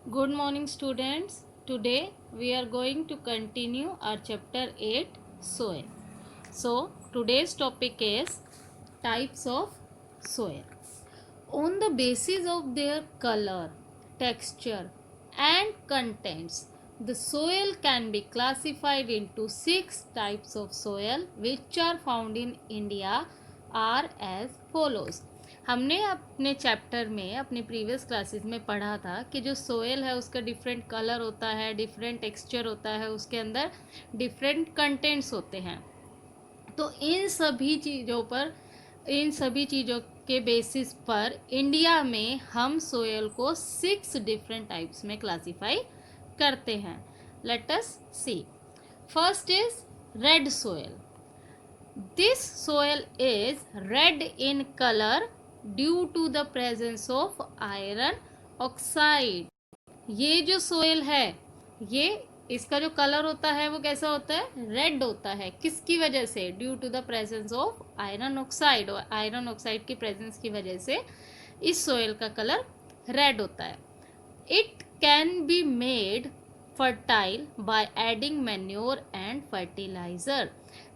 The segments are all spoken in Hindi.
Good morning, students. Today we are going to continue our chapter 8 soil. So, today's topic is types of soil. On the basis of their color, texture, and contents, the soil can be classified into 6 types of soil which are found in India are as follows. हमने अपने चैप्टर में अपने प्रीवियस क्लासेस में पढ़ा था कि जो सोयल है उसका डिफरेंट कलर होता है, डिफरेंट टेक्सचर होता है, उसके अंदर डिफरेंट कंटेंट्स होते हैं. तो इन सभी चीज़ों के बेसिस पर इंडिया में हम सोयल को 6 डिफरेंट टाइप्स में क्लासीफाई करते हैं. Let us see. First is red soil. This soil is red in color due to the presence of iron oxide. ये जो सोयल है, ये इसका जो कलर होता है वो कैसा होता है? रेड होता है. किसकी वजह से? Due to the presence of iron oxide. और आयरन ऑक्साइड की प्रेजेंस की वजह से इस सोयल का कलर रेड होता है. It can be made fertile by adding manure and fertiliser.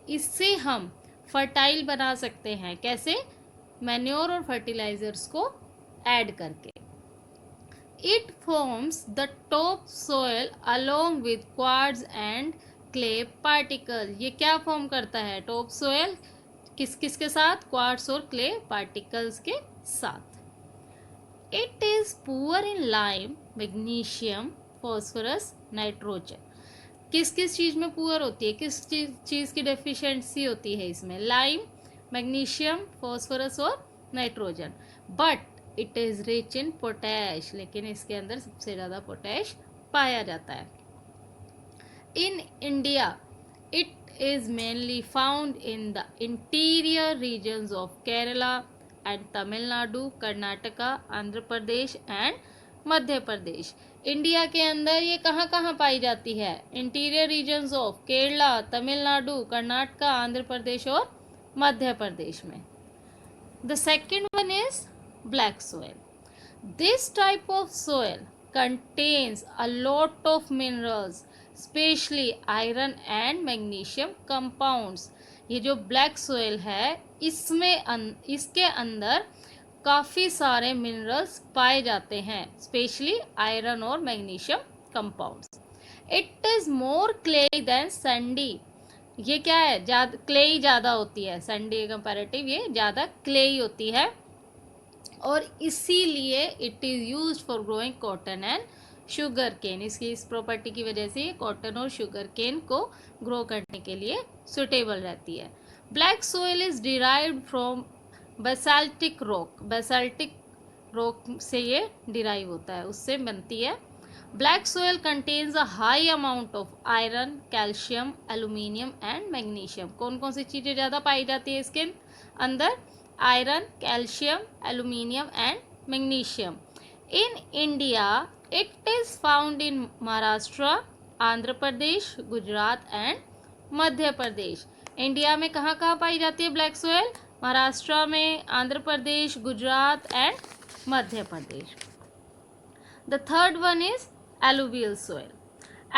इससे हम फर्टाइल बना सकते हैं. कैसे? मैन्योर और फर्टिलाइजर्स को ऐड करके. It forms the top soil along with quartz and clay particle. ये क्या फॉर्म करता है? टॉप सोयल किस किस के साथ? क्वार्ट्स और क्ले पार्टिकल्स के साथ. It is poor in lime, magnesium, phosphorus, nitrogen. किस किस चीज़ में पुअर होती है? किस चीज़ की डेफिशिएंसी होती है इसमें? लाइम, मैग्नीशियम, फॉस्फोरस और nitrogen. But it is rich in potash. लेकिन इसके अंदर सबसे ज़्यादा पोटैश पाया जाता है. In India it is mainly found in the interior regions of Kerala and Tamil Nadu, Karnataka, Andhra Pradesh and Madhya Pradesh. India के अंदर ये कहाँ कहाँ पाई जाती है? Interior regions of Kerala, Tamil Nadu, Karnataka, Andhra Pradesh और मध्य प्रदेश में. The second one is black soil. This type of soil contains a lot of minerals, especially iron and magnesium compounds. ये जो ब्लैक सोयल है इसके अंदर काफ़ी सारे मिनरल्स पाए जाते हैं, स्पेशली आयरन और magnesium compounds. It is more clayey than sandy. ये क्या है? क्लेई ज़्यादा होती है. सैंडी कंपैरेटिव ये ज़्यादा क्लेई होती है और इसीलिए it is use for growing cotton and sugarcane. इसकी इस प्रॉपर्टी की वजह से कॉटन और शुगर केन को ग्रो करने के लिए सुटेबल रहती है. Black soil is derived from basaltic rock. Basaltic rock से ये डिराइव होता है, उससे बनती है. Black soil contains a high amount of iron, calcium, aluminium and magnesium. कौन कौन सी चीज़ें ज़्यादा पाई जाती है इसके अंदर? Iron, calcium, aluminium and magnesium. In India it is found in Maharashtra, Andhra Pradesh, Gujarat and Madhya Pradesh. India में कहाँ कहाँ पाई जाती है ब्लैक सोयल? महाराष्ट्र में, Andhra Pradesh, Gujarat and Madhya Pradesh. The third one is alluvial soil.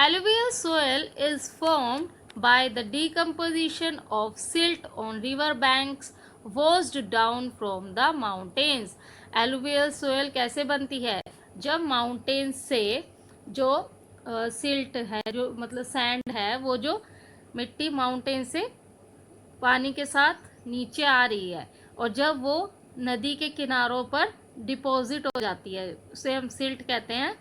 Alluvial soil is formed by the decomposition of silt on river banks washed down from the mountains. Alluvial soil कैसे बनती है? जब माउंटेन से जो सिल्ट है, जो मतलब सैंड है, वो जो मिट्टी माउंटेन से पानी के साथ नीचे आ रही है और जब वो नदी के किनारों पर डिपॉजिट हो जाती है, उसे हम सिल्ट कहते हैं,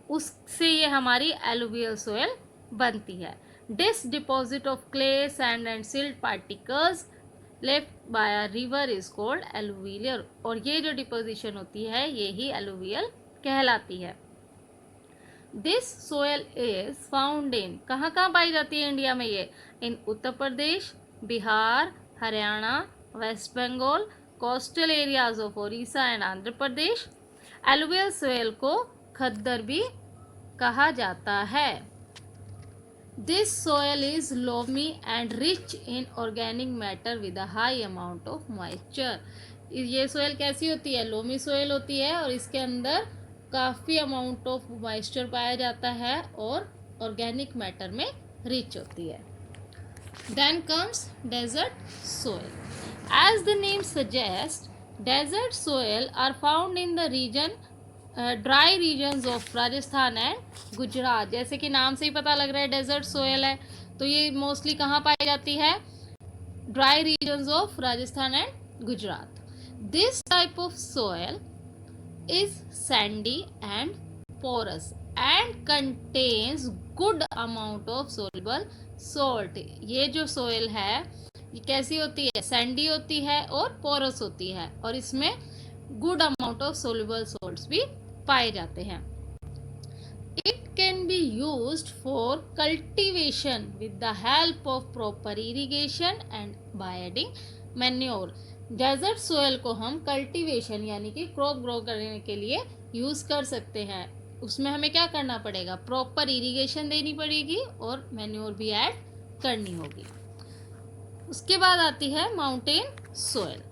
उससे ये हमारी एलुवियल सोयल बनती है. This deposit of clay, sand and silt particles left by a river is called alluvial. और ये जो डिपोजिशन होती है ये ही एलुवियल कहलाती है. This soil is found in, कहाँ कहाँ पाई जाती है इंडिया में ये? In Uttar Pradesh, Bihar, Haryana, West Bengal, coastal areas of Odisha and Andhra Pradesh. Alluvial soil को खद्दर भी कहा जाता है. This soil is loamy and rich in organic matter with a high amount of moisture. ये सोयल कैसी होती है? लोमी सोयल होती है और इसके अंदर काफ़ी अमाउंट ऑफ मॉइस्चर पाया जाता है और ऑर्गेनिक मैटर में रिच होती है. Then comes desert soil. As the name suggests, desert soil are found in the region dry regions of Rajasthan and Gujarat. जैसे कि नाम से ही पता लग रहा है डेजर्ट सोयल है, तो ये मोस्टली कहाँ पाई जाती है? Dry regions of Rajasthan and Gujarat. This type of soil is sandy and porous and contains good amount of soluble salt. ये जो सोयल है ये कैसी होती है? सैंडी होती है और पोरस होती है, और इसमें good amount of soluble salts भी पाए जाते हैं. It can be used for cultivation with the help of proper irrigation and by adding manure. Desert soil को हम कल्टीवेशन यानी कि क्रॉप ग्रो करने के लिए यूज़ कर सकते हैं. उसमें हमें क्या करना पड़ेगा? प्रॉपर इरिगेशन देनी पड़ेगी और मैन्योर भी ऐड करनी होगी. उसके बाद आती है mountain soil.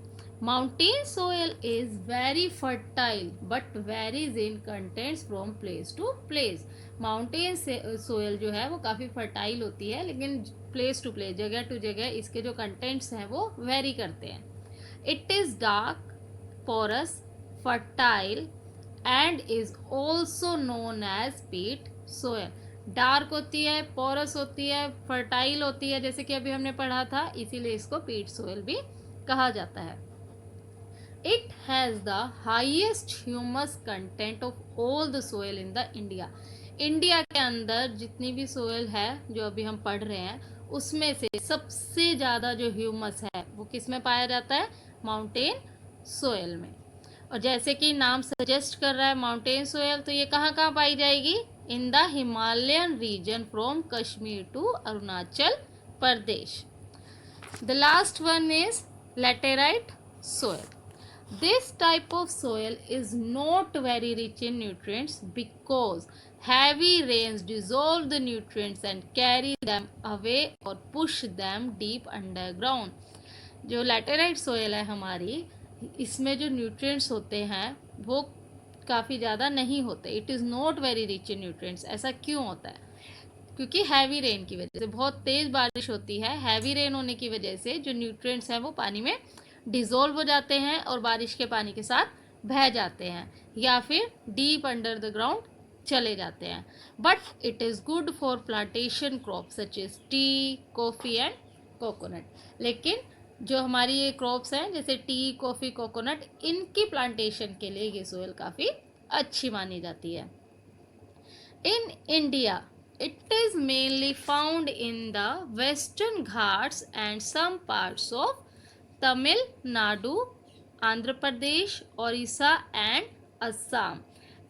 Mountain soil is very fertile but varies in contents from place to place. Mountain soil जो है वो काफ़ी फर्टाइल होती है, लेकिन प्लेस टू प्लेस, जगह टू जगह इसके जो कंटेंट्स हैं वो वेरी करते हैं. It is dark, porous, fertile and is also known as peat soil. Dark होती है, पोरस होती है, फर्टाइल होती है, जैसे कि अभी हमने पढ़ा था, इसीलिए इसको पीट सोयल भी कहा जाता है. It has the highest humus content of all the soil in the India. India के अंदर जितनी भी सोयल है जो अभी हम पढ़ रहे हैं, उसमें से सबसे ज़्यादा जो ह्यूमस है वो किस में पाया जाता है? माउंटेन सोयल में. और जैसे कि नाम सजेस्ट कर रहा है माउंटेन सोयल, तो ये कहाँ कहाँ पाई जाएगी? In the Himalayan region from Kashmir to Arunachal Pradesh. The last one is laterite soil. This type of soil is not very rich in nutrients because heavy rains dissolve the nutrients and carry them away or push them deep underground. जो लैटेराइट सोयल है हमारी, इसमें जो न्यूट्रिएंट्स होते हैं वो काफ़ी ज़्यादा नहीं होते. It is not very rich in nutrients. ऐसा क्यों होता है? क्योंकि हैवी रेन की वजह से, बहुत तेज़ बारिश होती है. हैवी रेन होने की वजह से जो न्यूट्रिएंट्स हैं वो पानी में डिज़ोल्व हो जाते हैं और बारिश के पानी के साथ बह जाते हैं या फिर डीप अंडर द ग्राउंड चले जाते हैं. But it is good for plantation crop such as tea, coffee and coconut. लेकिन जो हमारी ये क्रॉप्स हैं जैसे टी, कॉफ़ी, कोकोनट, इनकी प्लांटेशन के लिए ये सोयल काफ़ी अच्छी मानी जाती है. In India it is mainly found in the western Ghats and some parts of Tamil Nadu, Andhra Pradesh, Odisha and Assam.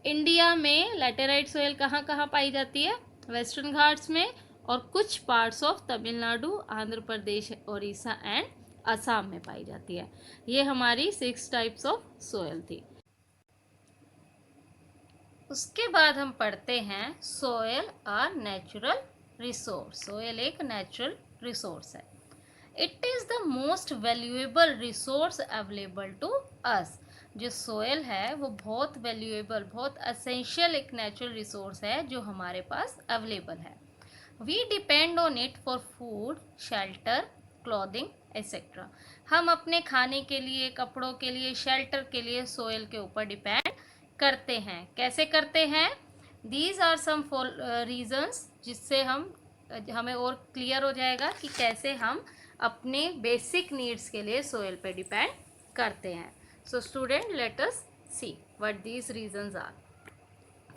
India में लैटेराइट सोयल कहाँ कहाँ पाई जाती है? वेस्टर्न घाट्स में और कुछ parts of Tamil Nadu, Andhra Pradesh, Odisha and Assam में पाई जाती है. ये हमारी 6 टाइप्स ऑफ सोयल थी. उसके बाद हम पढ़ते हैं soil are natural resource. Soil एक नेचुरल रिसोर्स है. It is the most valuable resource available to us. जो सोयल है वो बहुत वैल्यूएबल, बहुत असेंशियल एक नेचुरल रिसोर्स है जो हमारे पास अवेलेबल है. We depend on it for food, shelter, clothing etcetera. हम अपने खाने के लिए, कपड़ों के लिए, शेल्टर के लिए सोयल के ऊपर डिपेंड करते हैं. कैसे करते हैं? दीज आर सम रीजन्स, जिससे हमें और क्लियर हो जाएगा कि कैसे हम अपने बेसिक नीड्स के लिए सोयल पे डिपेंड करते हैं. So student, let us see what these reasons are.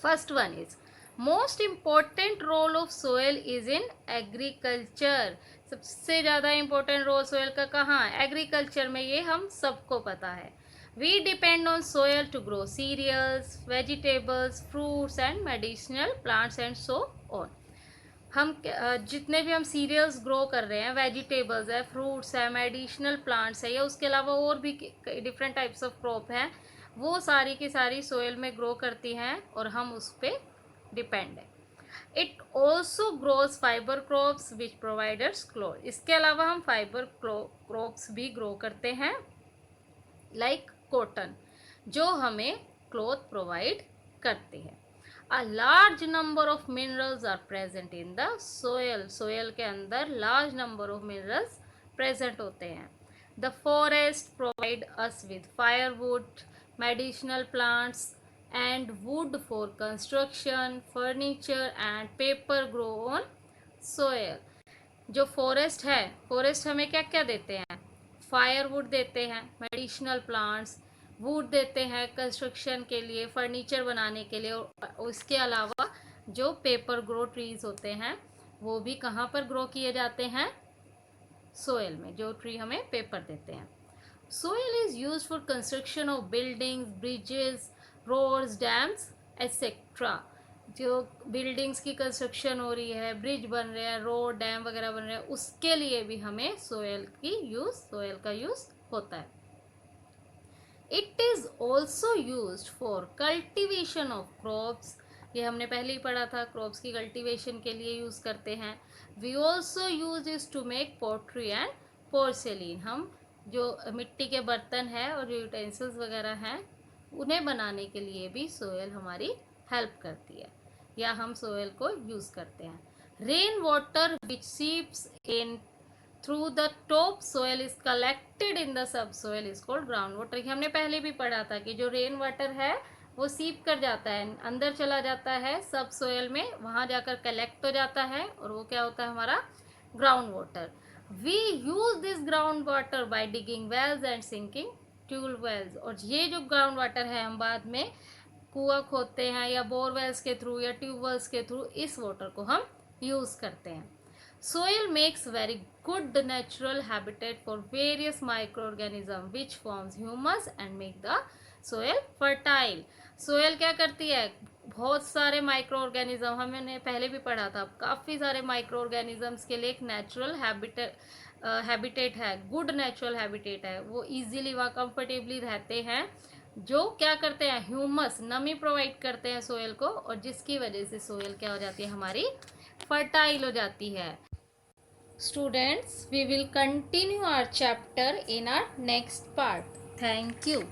First one is most important role of soil is in agriculture. सबसे ज़्यादा इम्पोर्टेंट रोल सोयल का कहाँ? एग्रीकल्चर में. ये हम सबको पता है. We depend on soil to grow cereals, vegetables, fruits and medicinal plants and so on. हम जितने भी हम सीरियल्स ग्रो कर रहे हैं, वेजिटेबल्स है, फ्रूट्स है, मेडिसिनल प्लांट्स है, या उसके अलावा और भी डिफरेंट टाइप्स ऑफ क्रॉप हैं, वो सारी की सारी सोयल में ग्रो करती हैं और हम उस पर डिपेंड है. It also grows fibre crops which providers cloth. इसके अलावा हम फाइबर क्रॉप्स भी ग्रो करते हैं लाइक कॉटन, जो हमें क्लॉथ प्रोवाइड करते हैं। A large number of minerals are present in the soil. Soil के अंदर large number of minerals present होते हैं. The forest provide us with firewood, medicinal plants and wood for construction, furniture and paper grow on soil. जो फॉरेस्ट है, फॉरेस्ट हमें क्या क्या देते हैं? फायरवुड देते हैं, मेडिसिनल प्लांट्स, वुड देते हैं कंस्ट्रक्शन के लिए, फर्नीचर बनाने के लिए, और उसके अलावा जो पेपर ग्रो ट्रीज होते हैं वो भी कहाँ पर ग्रो किए जाते हैं? सोयल में, जो ट्री हमें पेपर देते हैं. Soil is used for construction of buildings, bridges, roads, dams etcetera. जो बिल्डिंग्स की कंस्ट्रक्शन हो रही है, ब्रिज बन रहे हैं, रोड, डैम वगैरह बन रहे हैं, उसके लिए भी हमें सोयल का यूज होता है. It is also use for cultivation of crops. ये हमने पहले ही पढ़ा था, क्रॉप्स की कल्टिवेशन के लिए यूज करते हैं. We also use is to make pottery and porcelain. हम जो मिट्टी के बर्तन हैं और जो यूटेंसिल्स वगैरह हैं उन्हें बनाने के लिए भी सोयल हमारी हेल्प करती है, या हम सोयल को यूज करते हैं. Rain water which seeps in through the top soil is collected in the sub soil is called ground water. हमने पहले भी पढ़ा था कि जो रेन वाटर है वो सीप कर जाता है, अंदर चला जाता है सब सोयल में, वहां जाकर कलेक्ट हो जाता है और वो क्या होता है? हमारा ground water. We use this ground water by digging wells and sinking tube wells. और ये जो ग्राउंड वाटर है हम बाद में कुआं खोदते हैं या बोरवेल्स के थ्रू या ट्यूबवेल्स के थ्रू इस वाटर को हम यूज करते हैं. Soil makes very good natural habitat for various micro organism which forms humus and make the soil fertile. Soil क्या करती है? बहुत सारे माइक्रो ऑर्गेनिज्म, हमने पहले भी पढ़ा था, काफ़ी सारे माइक्रो ऑर्गेनिजम्स के लिए एक नेचुरल हैबिटेट है, गुड नेचुरल हैबिटेट है. वो इजीली वहाँ कंफर्टेबली रहते हैं, जो क्या करते हैं? ह्यूमस, नमी प्रोवाइड करते हैं सोयल को, और जिसकी वजह से सोयल क्या हो जाती है? हमारी फर्टाइल हो जाती है. Students, we will continue our chapter in our next part. Thank you.